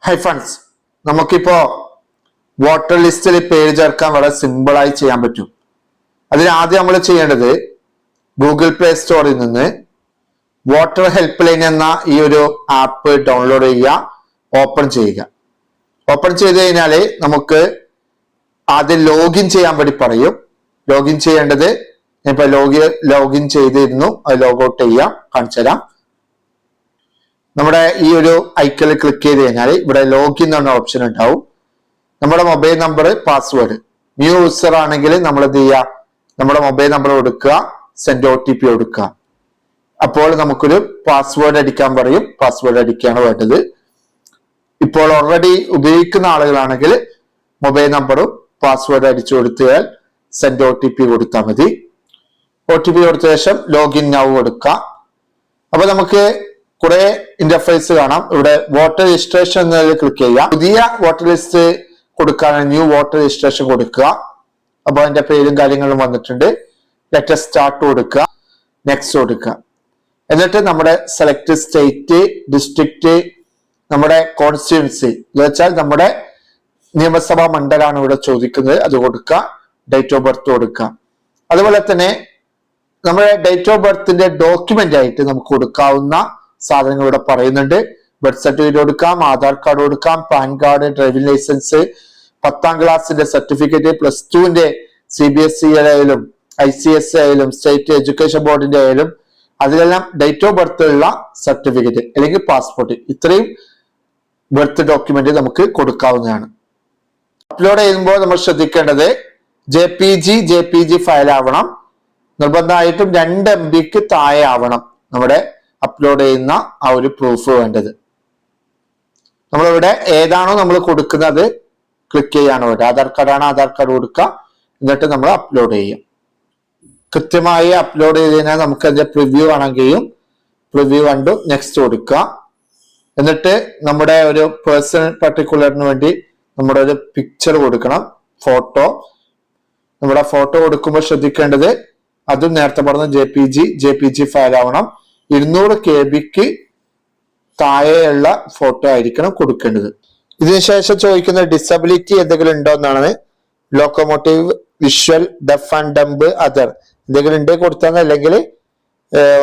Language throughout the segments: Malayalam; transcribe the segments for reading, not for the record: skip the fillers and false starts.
ഹൈ ഫ്രണ്ട്സ്, നമുക്കിപ്പോ വോട്ടർ ലിസ്റ്റിൽ പേര് ചേർക്കാൻ വളരെ സിമ്പിളായി ചെയ്യാൻ പറ്റും. അതിന് ആദ്യം നമ്മൾ ചെയ്യേണ്ടത് ഗൂഗിൾ പ്ലേ സ്റ്റോറിൽ നിന്ന് വോട്ടർ ഹെൽപ്പ് ലൈൻ എന്ന ഈ ഒരു ആപ്പ് ഡൗൺലോഡ് ചെയ്യുക, ഓപ്പൺ ചെയ്യുക. ഓപ്പൺ ചെയ്ത് കഴിഞ്ഞാല് നമുക്ക് ആദ്യം ലോഗിൻ ചെയ്യാൻ വേണ്ടി പറയും. ലോഗിൻ ചെയ്യേണ്ടത് ഇപ്പൊ ലോഗിൻ ചെയ്തിരുന്നു, അത് ലോഗൗട്ട് ചെയ്യാം, കാണിച്ചു തരാം. നമ്മുടെ ഈ ഒരു ഐക്കണിൽ ക്ലിക്ക് ചെയ്ത് കഴിഞ്ഞാൽ ഇവിടെ ലോഗിൻ എന്ന ഓപ്ഷൻ ഉണ്ടാവും. നമ്മുടെ mobile number, password. New user ആണെങ്കിൽ നമ്മൾ എന്ത് ചെയ്യുക, നമ്മുടെ മൊബൈൽ നമ്പർ കൊടുക്കുക, സെൻഡ് OTP കൊടുക്കുക. അപ്പോൾ നമുക്കൊരു പാസ്വേഡ് അടിക്കാൻ പറയും. പാസ്വേഡ് അടിക്കുകയാണ് വേണ്ടത്. ഇപ്പോൾ ഓൾറെഡി ഉപയോഗിക്കുന്ന ആളുകളാണെങ്കിൽ മൊബൈൽ നമ്പറും പാസ്വേഡ് അടിച്ചു കൊടുത്താൽ സെൻഡ് OTP കൊടുത്താൽ മതി. OTP കൊടുത്ത ശേഷം ലോഗിൻ നൗ കൊടുക്കുക. അപ്പൊ നമുക്ക് കുറെ ഇന്റർഫേസ് കാണാം. ഇവിടെ വോട്ടർ രജിസ്ട്രേഷൻ എന്നതിൽ ക്ലിക്ക് ചെയ്യുക. പുതിയ വോട്ടർ ലിസ്റ്റ് കൊടുക്കാനാണ് ന്യൂ വോട്ടർ രജിസ്ട്രേഷൻ കൊടുക്കുക. അപ്പൊ അതിന്റെ പേരും കാര്യങ്ങളും വന്നിട്ടുണ്ട്. ലെറ്റ് സ്റ്റാർട്ട് കൊടുക്കുക, നെക്സ്റ്റ് കൊടുക്കുക. എന്നിട്ട് നമ്മുടെ സെലക്ട് സ്റ്റേറ്റ്, ഡിസ്ട്രിക്ട്, നമ്മുടെ കോൺസ്റ്റിറ്റ്യുവൻസി എന്ന് വെച്ചാൽ നമ്മുടെ നിയമസഭാ മണ്ഡലമാണ് ഇവിടെ ചോദിക്കുന്നത്, അത് കൊടുക്കുക. ഡേറ്റ് ഓഫ് ബർത്ത് കൊടുക്കുക. അതുപോലെ തന്നെ നമ്മുടെ ഡേറ്റ് ഓഫ് ബർത്തിന്റെ ഡോക്യുമെന്റ് ആയിട്ട് നമുക്ക് കൊടുക്കാവുന്ന സാധനങ്ങൾ ഇവിടെ പറയുന്നുണ്ട്. ബർത്ത് സർട്ടിഫിക്കറ്റ് കൊടുക്കാം, ആധാർ കാർഡ് കൊടുക്കാം, പാൻ കാർഡ്, ഡ്രൈവിംഗ് ലൈസൻസ്, 10ാം ക്ലാസ്സിന്റെ സർട്ടിഫിക്കറ്റ്, +2ന്റെ CBSE ആയാലും ICSE ആയാലും സ്റ്റേറ്റ് എഡ്യൂക്കേഷൻ ബോർഡിന്റെ ആയാലും അതിലെല്ലാം ഡേറ്റ് ഓഫ് ബർത്ത് ഉള്ള സർട്ടിഫിക്കറ്റ് അല്ലെങ്കിൽ പാസ്പോർട്ട്, ഇത്രയും ബർത്ത് ഡോക്യുമെന്റ് നമുക്ക് കൊടുക്കാവുന്നതാണ്. അപ്ലോഡ് ചെയ്യുമ്പോൾ നമ്മൾ ശ്രദ്ധിക്കേണ്ടത് JPG ഫയൽ ആവണം. നിർബന്ധമായിട്ടും 2 MB താഴെ ആവണം നമ്മുടെ അപ്ലോഡ് ചെയ്യുന്ന ആ ഒരു പ്രൂഫ് വേണ്ടത്. നമ്മളിവിടെ ഏതാണോ നമ്മൾ കൊടുക്കുന്നത് ക്ലിക്ക് ചെയ്യാണ് വേണ്ടത്. ആധാർ കാർഡാണ്, ആധാർ കാർഡ് കൊടുക്കുക. എന്നിട്ട് നമ്മൾ അപ്ലോഡ് ചെയ്യാം. കൃത്യമായി അപ്ലോഡ് ചെയ്ത് കഴിഞ്ഞാൽ നമുക്ക് അതിന്റെ പ്രിവ്യൂ കാണാൻ കഴിയും. പ്രിവ്യൂ കണ്ടു, നെക്സ്റ്റ് കൊടുക്കുക. എന്നിട്ട് നമ്മുടെ ഒരു പേഴ്സണൽ പർട്ടിക്കുലറിന് വേണ്ടി നമ്മുടെ ഒരു പിക്ചർ കൊടുക്കണം, ഫോട്ടോ. നമ്മുടെ ഫോട്ടോ കൊടുക്കുമ്പോൾ ശ്രദ്ധിക്കേണ്ടത് അതും നേരത്തെ പറഞ്ഞ JPG ഫയൽ ആവണം. 200 KB താഴെയുള്ള ഫോട്ടോ ആയിരിക്കണം കൊടുക്കേണ്ടത്. ഇതിനുശേഷം ചോദിക്കുന്ന ഡിസബിലിറ്റി എന്തെങ്കിലും ഉണ്ടോ എന്നാണ്. Locomotive, visual, def and dumb, other എന്തെങ്കിലും ഉണ്ട് കൊടുത്താൽ, അല്ലെങ്കിൽ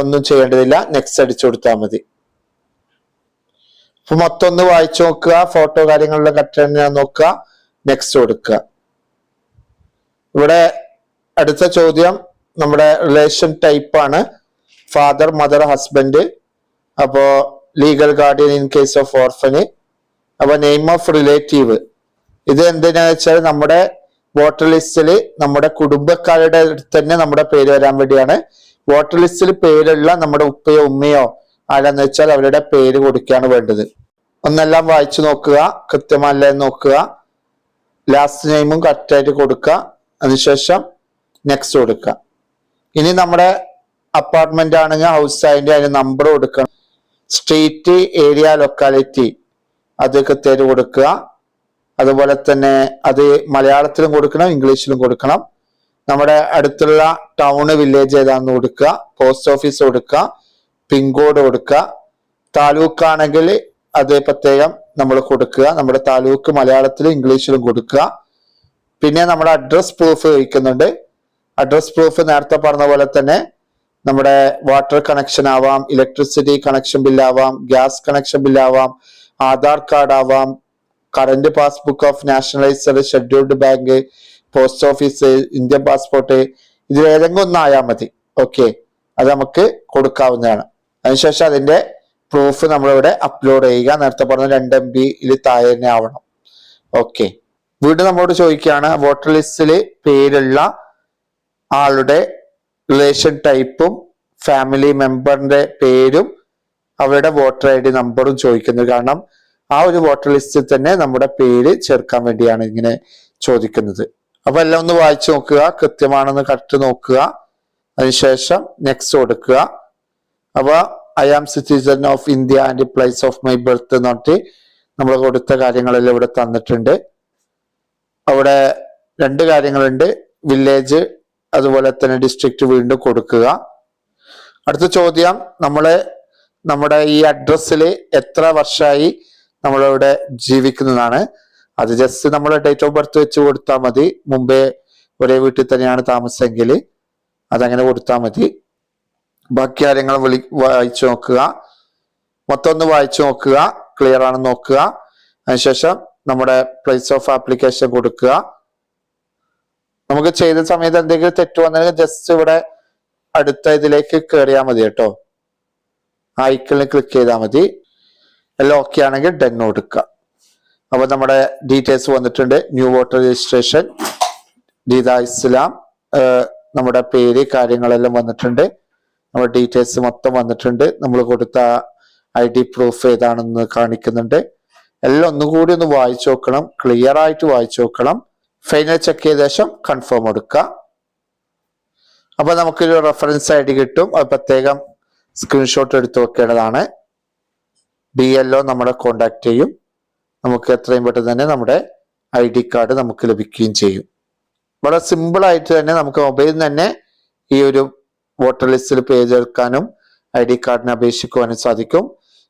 ഒന്നും ചെയ്യേണ്ടതില്ല, നെക്സ്റ്റ് അടിച്ചു കൊടുത്താൽ മതി. അപ്പൊ മൊത്തം ഒന്ന് വായിച്ചു നോക്കുക, ഫോട്ടോ കാര്യങ്ങളുടെ കറക്റ്റ് നോക്കുക, നെക്സ്റ്റ് കൊടുക്കുക. ഇവിടെ അടുത്ത ചോദ്യം നമ്മുടെ റിലേഷൻ ടൈപ്പ് ആണ്. Father, mother, husband. അപ്പോ legal guardian in case of orphan. അപ്പൊ നെയിം ഓഫ് റിലേറ്റീവ്, ഇത് എന്തിനാന്ന് വെച്ചാൽ നമ്മുടെ വോട്ടർ ലിസ്റ്റിൽ നമ്മുടെ കുടുംബക്കാരുടെ അടുത്ത് തന്നെ നമ്മുടെ പേര് വരാൻ വേണ്ടിയാണ്. വോട്ടർ ലിസ്റ്റിൽ പേരുള്ള നമ്മുടെ ഉപ്പയോ ഉമ്മയോ ആരാന്ന് വെച്ചാൽ അവരുടെ പേര് കൊടുക്കുകയാണ് വേണ്ടത്. ഒന്നെല്ലാം വായിച്ചു നോക്കുക, കൃത്യമല്ല നോക്കുക. ലാസ്റ്റ് നെയിമും കറക്റ്റായിട്ട് കൊടുക്കുക. അതിനുശേഷം നെക്സ്റ്റ് കൊടുക്കുക. ഇനി നമ്മുടെ അപ്പാർട്ട്മെന്റ് ആണെങ്കിൽ ഹൗസ് അതിന്റെ അതിന് നമ്പർ കൊടുക്കണം. സ്ട്രീറ്റ്, ഏരിയ, ലൊക്കാലിറ്റി അത് കൃത്യമായിട്ട് കൊടുക്കുക. അതുപോലെ തന്നെ അത് മലയാളത്തിലും കൊടുക്കണം, ഇംഗ്ലീഷിലും കൊടുക്കണം. നമ്മുടെ അടുത്തുള്ള ടൗണ്, വില്ലേജ് ഏതാണെന്ന് കൊടുക്കുക. പോസ്റ്റ് ഓഫീസ് കൊടുക്കുക. പിൻകോഡ് കൊടുക്കുക. താലൂക്ക് ആണെങ്കിൽ അത് പ്രത്യേകം നമ്മൾ കൊടുക്കുക. നമ്മുടെ താലൂക്ക് മലയാളത്തിലും ഇംഗ്ലീഷിലും കൊടുക്കുക. പിന്നെ നമ്മുടെ അഡ്രസ് പ്രൂഫ് ചോദിക്കുന്നുണ്ട്. അഡ്രസ് പ്രൂഫ് നേരത്തെ പറഞ്ഞ പോലെ തന്നെ നമ്മുടെ വാട്ടർ കണക്ഷൻ ആവാം, ഇലക്ട്രിസിറ്റി കണക്ഷൻ ബില്ലാവാം, ഗ്യാസ് കണക്ഷൻ ബില്ലാവാം, ആധാർ കാർഡ് ആവാം, current passbook of nationalised scheduled bank, post office, Indian passport, ഇതിൽ ഏതെങ്കിലും ഒന്നായാൽ മതി. ഓക്കെ, അത് നമുക്ക് കൊടുക്കാവുന്നതാണ്. അതിനുശേഷം അതിന്റെ പ്രൂഫ് നമ്മളിവിടെ അപ്ലോഡ് ചെയ്യുക. നേരത്തെ പറഞ്ഞ 2 MB താഴെ തന്നെ ആവണം. ഓക്കെ, വീണ്ടും നമ്മളോട് ചോദിക്കുകയാണ് വോട്ടർ ലിസ്റ്റിൽ പേരുള്ള ആളുടെ റിലേഷൻ ടൈപ്പും ഫാമിലി മെമ്പറിന്റെ പേരും അവരുടെ വോട്ടർ ID നമ്പറും ചോദിക്കുന്നത്. കാരണം ആ ഒരു വോട്ടർ ലിസ്റ്റിൽ തന്നെ നമ്മുടെ പേര് ചേർക്കാൻ വേണ്ടിയാണ് ഇങ്ങനെ ചോദിക്കുന്നത്. അപ്പൊ എല്ലാം ഒന്ന് വായിച്ചു നോക്കുക, കൃത്യമാണെന്ന് കറക്റ്റ് നോക്കുക. അതിനുശേഷം നെക്സ്റ്റ് കൊടുക്കുക. അപ്പൊ I am citizen of India and place of my birth എന്ന് പറഞ്ഞിട്ട് നമ്മൾ കൊടുത്ത കാര്യങ്ങളെല്ലാം ഇവിടെ തന്നിട്ടുണ്ട്. അവിടെ 2 കാര്യങ്ങളുണ്ട്, വില്ലേജ് അതുപോലെ തന്നെ ഡിസ്ട്രിക്ട് വീണ്ടും കൊടുക്കുക. അടുത്ത ചോദ്യം, നമ്മുടെ ഈ അഡ്രസ്സിൽ എത്ര വർഷമായി നമ്മളിവിടെ ജീവിക്കുന്നതാണ്. അത് ജസ്റ്റ് നമ്മുടെ ഡേറ്റ് ഓഫ് ബർത്ത് വെച്ച് കൊടുത്താൽ മതി. മുമ്പേ ഒരേ വീട്ടിൽ തന്നെയാണ് താമസമെങ്കിൽ അതങ്ങനെ കൊടുത്താൽ മതി. ബാക്കി കാര്യങ്ങൾ വായിച്ചു നോക്കുക, മൊത്തം ഒന്ന് വായിച്ചു നോക്കുക, ക്ലിയർ ആണെന്ന് നോക്കുക. അതിനുശേഷം നമ്മുടെ പ്ലേസ് ഓഫ് ആപ്ലിക്കേഷൻ കൊടുക്കുക. നമുക്ക് ചെയ്ത സമയത്ത് എന്തെങ്കിലും തെറ്റ് വന്നാൽ ജസ്റ്റ് ഇവിടെ അടുത്ത ഇതിലേക്ക് കയറിയാൽ മതി കേട്ടോ. ഐക്കണിൽ ക്ലിക്ക് ചെയ്താൽ മതി. എല്ലാം ഓക്കെ ആണെങ്കിൽ ഡൺ കൊടുക്കുക. അപ്പൊ നമ്മുടെ ഡീറ്റെയിൽസ് വന്നിട്ടുണ്ട്. ന്യൂ വോട്ടർ രജിസ്ട്രേഷൻ, ദീദ ഇസ്ലാം, നമ്മുടെ പേര്, കാര്യങ്ങളെല്ലാം വന്നിട്ടുണ്ട്. നമ്മുടെ ഡീറ്റെയിൽസ് മൊത്തം വന്നിട്ടുണ്ട്. നമ്മൾ കൊടുത്ത ID പ്രൂഫ് ഏതാണെന്ന് കാണിക്കുന്നുണ്ട്. എല്ലാം ഒന്നുകൂടി ഒന്ന് വായിച്ചു നോക്കണം, ക്ലിയർ ആയിട്ട് വായിച്ചു നോക്കണം. ഫൈനൽ ചെക്ക് ചെയ്ത ശേഷം കൺഫേം കൊടുക്കുക. അപ്പൊ നമുക്കൊരു റെഫറൻസ് ID കിട്ടും. അത് പ്രത്യേകം സ്ക്രീൻഷോട്ട് എടുത്ത് വെക്കേണ്ടതാണ്. BLO നമ്മളെ കോണ്ടാക്ട് ചെയ്യും. നമുക്ക് എത്രയും പെട്ടെന്ന് തന്നെ നമ്മുടെ ID കാർഡ് നമുക്ക് ലഭിക്കുകയും ചെയ്യും. വളരെ സിമ്പിൾ ആയിട്ട് തന്നെ നമുക്ക് മൊബൈലിൽ തന്നെ ഈ ഒരു വോട്ടർ ലിസ്റ്റിൽ പേര് ചേർക്കാനും ID കാർഡിന് അപേക്ഷിക്കുവാനും സാധിക്കും.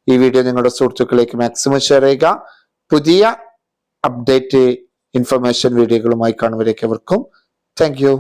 ഈ വീഡിയോ നിങ്ങളുടെ സുഹൃത്തുക്കളിലേക്ക് മാക്സിമം ഷെയർ ചെയ്യുക. പുതിയ അപ്ഡേറ്റ് ഇൻഫർമേഷൻ വീഡിയോകളുമായി കാണുന്നവരേക്കും താങ്ക് യു.